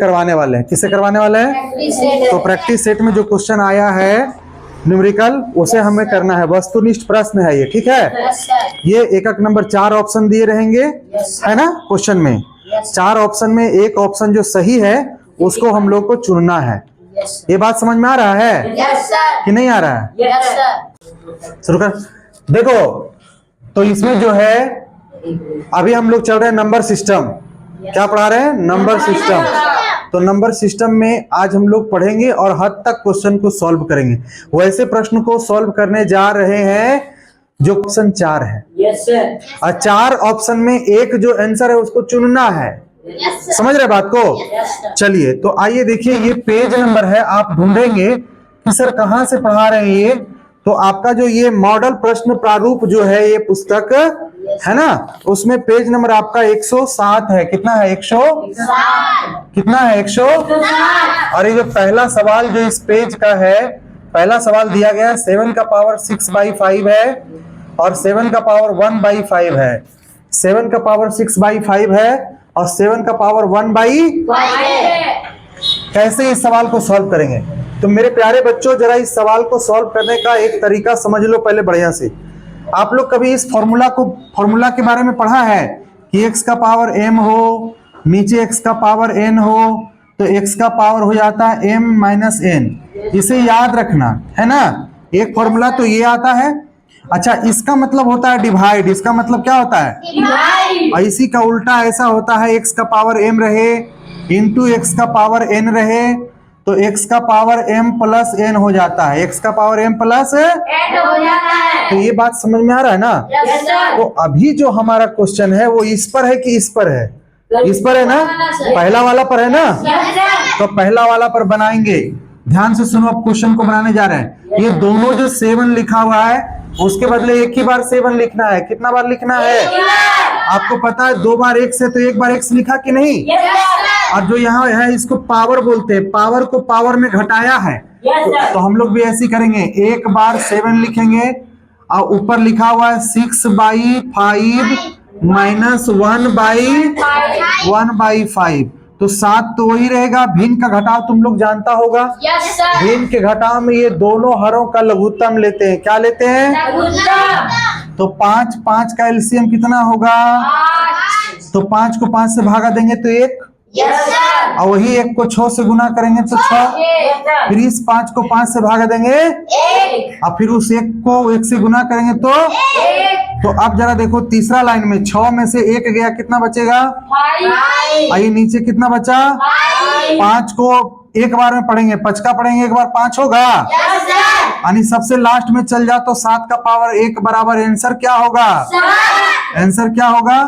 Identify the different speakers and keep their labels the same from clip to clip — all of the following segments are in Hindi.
Speaker 1: करवाने वाले हैं। किसे करवाने वाले हैं? तो प्रैक्टिस सेट में जो क्वेश्चन आया है न्यूमेरिकल उसे हमें करना है। वस्तुनिष्ठ प्रश्न है ये, ठीक है। ये एक एक नंबर 4 ऑप्शन दिए रहेंगे, है ना। क्वेश्चन में 4 ऑप्शन में एक ऑप्शन जो सही है उसको हम लोग को चुनना है। ये बात समझ में आ रहा है कि नहीं आ रहा है? शुरू कर। देखो तो इसमें जो है अभी हम लोग चल रहे हैं नंबर सिस्टम। क्या पढ़ा रहे हैं? Number system. तो नंबर सिस्टम में आज हम लोग पढ़ेंगे और हद तक क्वेश्चन को सॉल्व करेंगे। वैसे प्रश्न को सॉल्व करने जा रहे हैं जो ऑप्शन 4 है। और 4 ऑप्शन में एक जो आंसर है उसको चुनना है। समझ रहे बात को? चलिए तो आइए देखिए, ये पेज नंबर है, आप ढूंढेंगे कि सर कहां से पढ़ा रहे हैं ये। तो आपका जो ये मॉडल प्रश्न प्रारूप जो है ये पुस्तक है ना, उसमें पेज नंबर आपका 107 है। कितना है? 100 कितना है? 100। और ये जो पहला सवाल जो इस पेज का है, पहला सवाल दिया गया है 7 का पावर 6/5 है और 7 का पावर 1/5 है। 7 का पावर 6/5 है और 7 का पावर 1/5। कैसे इस सवाल को सॉल्व करेंगे? तो मेरे प्यारे बच्चों जरा इस सवाल को सॉल्व करने का एक तरीका समझ लो पहले बढ़िया से। आप लोग कभी इस फॉर्मूला के बारे में पढ़ा है कि x का पावर m हो, नीचे x का पावर n हो, तो x का पावर हो जाता है m - n। इसे याद रखना है ना। एक फॉर्मूला तो ये आता है। अच्छा, इसका मतलब होता है डिवाइड। इसका मतलब क्या होता है? डिवाइड। और इसी का उल्टा ऐसा होता है, x का पावर m रहे इंटू x का पावर n रहे तो x का पावर m + n हो जाता है। x का पावर m + n हो जाता है। तो ये बात समझ में आ रहा है ना? yes, तो अभी जो हमारा क्वेश्चन है वो इस पर है कि इस पर है? इस पर है ना, पहला वाला पर है ना। yes, तो पहला वाला पर बनाएंगे। ध्यान से सुनो, अब क्वेश्चन को बनाने जा रहे हैं। ये दोनों जो 7 लिखा हुआ है उसके बदले एक ही बार 7 लिखना है। कितना बार लिखना है? आपको पता है 2 बार x है तो 1 बार x लिखा कि नहीं? और जो यहाँ है इसको पावर बोलते हैं, पावर को पावर में घटाया है। तो हम लोग भी ऐसे करेंगे, 1 बार 7 लिखेंगे और ऊपर लिखा हुआ है 6/5 - 1/5। तो 7 तो वही रहेगा। भिन्न का घटाव तुम लोग जानता होगा। भिन्न के घटाव में ये दोनों हरों का लघुत्तम लेते हैं। क्या लेते हैं? तो 5 का एलसीएम कितना होगा? तो 5 को 5 से भागा देंगे तो 1। और वही 1 को 6 से गुना करेंगे तो 6। फिर इस 5 को 5 से भागा देंगे 1। और फिर उस 1 को 1 से गुना करेंगे तो 1। तो अब जरा देखो तीसरा लाइन में 6 में से 1 गया, कितना बचेगा? 5। आइए नीचे कितना बचा? 5 को एक बार में पढ़ेंगे, 5 का पढ़ेंगे एक बार 5 होगा। यानी सबसे लास्ट में चल जा तो 7 का पावर 1 बराबर आंसर क्या होगा? आंसर क्या होगा?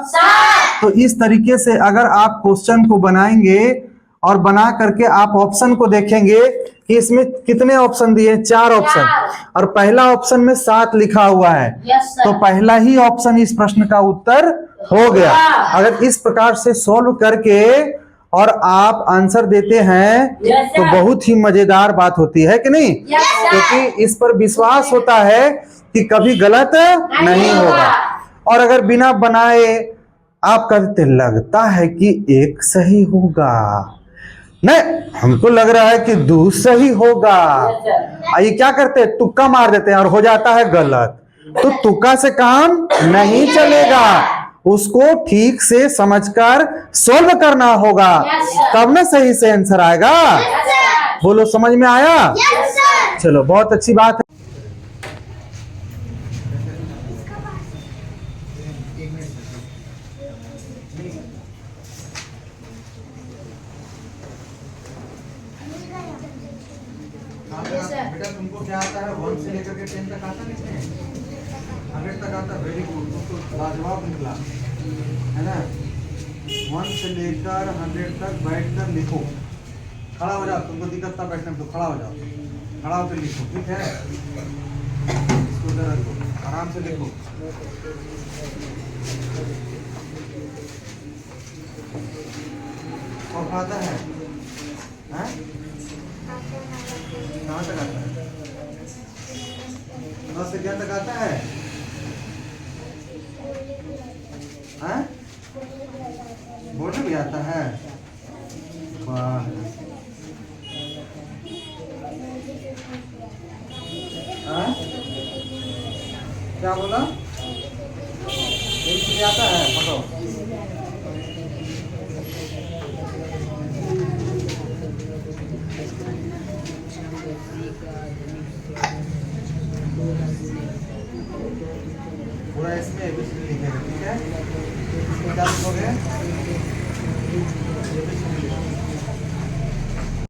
Speaker 1: तो इस तरीके से अगर आप क्वेश्चन को बनाएंगे और बना करके आप ऑप्शन को देखेंगे कि इसमें कितने ऑप्शन दिए? 4 ऑप्शन, और पहला ऑप्शन में 7 लिखा हुआ है। तो पहला ही ऑप्शन इस प्रश्न का उत्तर हो गया। अगर इस प्रकार से सॉल्व करके और आप आंसर देते हैं तो बहुत ही मजेदार बात होती है कि नहीं? क्योंकि इस पर विश्वास होता है कि कभी गलत नहीं होगा। और अगर बिना बनाए आप कहते लगता है कि 1 सही होगा, नहीं हमको लग रहा है कि 2 सही होगा, ये क्या करते हैं? तुक्का मार देते हैं और हो जाता है गलत। तो तुक्का से काम नहीं चलेगा, उसको ठीक से समझकर सॉल्व करना होगा, तब ना सही से आंसर आएगा। बोलो समझ में आया? चलो बहुत अच्छी बात है। बेटा तुमको क्या आता है? 1 से लेकर के 10 तक आता है, 100 तक आता है। वेरी गुड, तुमको लाजवाब निकला है ना। 1 से लेकर 100 तक बैठकर लिखो। खड़ा हो जाओ, तुमको दिक्कत था बैठने में तो खड़ा हो जाओ, खड़ा होकर लिखो, ठीक है। इसको इधर रखो, आराम से लिखो। कौन आता है? कहाँ तक आता है? 9 से क्या तक आता है? बोलने भी आता है? वाह। हाँ? क्या बोला? ABCD आता है? पढ़ो। पूरा इसमें ABCD लिखेगा, ठीक है? इसमें क्या लिखोगे? ABCD लिखोगे।